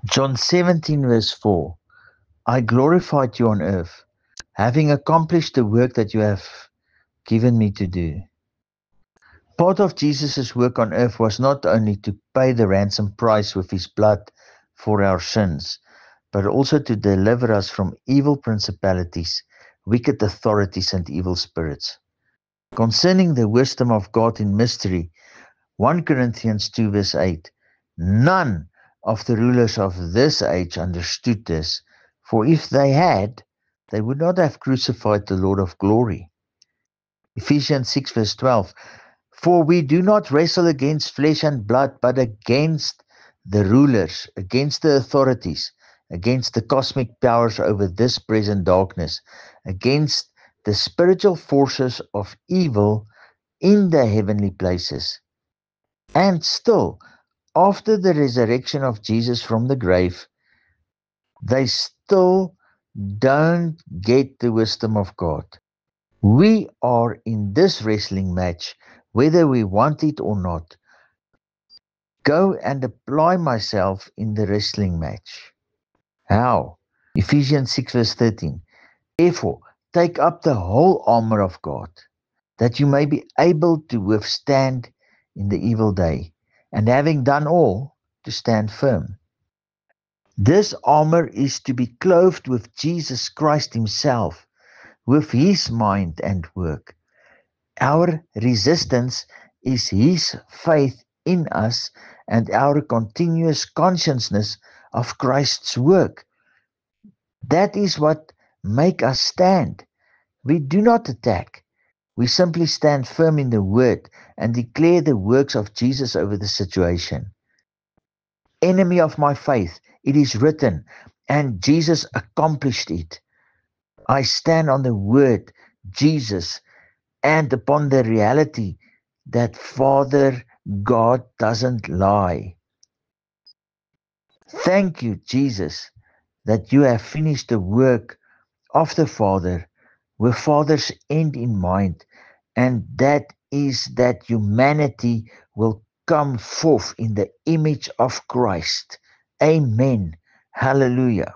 John 17 verse 4. I glorified you on earth, having accomplished the work that you have given me to do. Part of Jesus' work on earth was not only to pay the ransom price with his blood for our sins, but also to deliver us from evil principalities, wicked authorities, and evil spirits. Concerning the wisdom of God in mystery, 1 Corinthians 2 verse 8, none of the rulers of this age understood this, for if they had, they would not have crucified the Lord of glory. Ephesians 6 verse 12, for we do not wrestle against flesh and blood, but against the rulers, against the authorities, against the cosmic powers over this present darkness, against the spiritual forces of evil in the heavenly places. And still, after the resurrection of Jesus from the grave, they still don't get the wisdom of God. We are in this wrestling match, whether we want it or not. Go and apply myself in the wrestling match. How? Ephesians 6 verse 13. Therefore, take up the whole armor of God, that you may be able to withstand in the evil day, and having done all, to stand firm. This armor is to be clothed with Jesus Christ himself, with his mind and work. Our resistance is his faith in us and our continuous consciousness of Christ's work. That is what make us stand. We do not attack. We simply stand firm in the word and declare the works of Jesus over the situation. Enemy of my faith, it is written, and Jesus accomplished it. I stand on the word, Jesus, and upon the reality that Father God doesn't lie. Thank you, Jesus, that you have finished the work of the Father with Father's end in mind, and that is that humanity will come forth in the image of Christ. Amen. Hallelujah.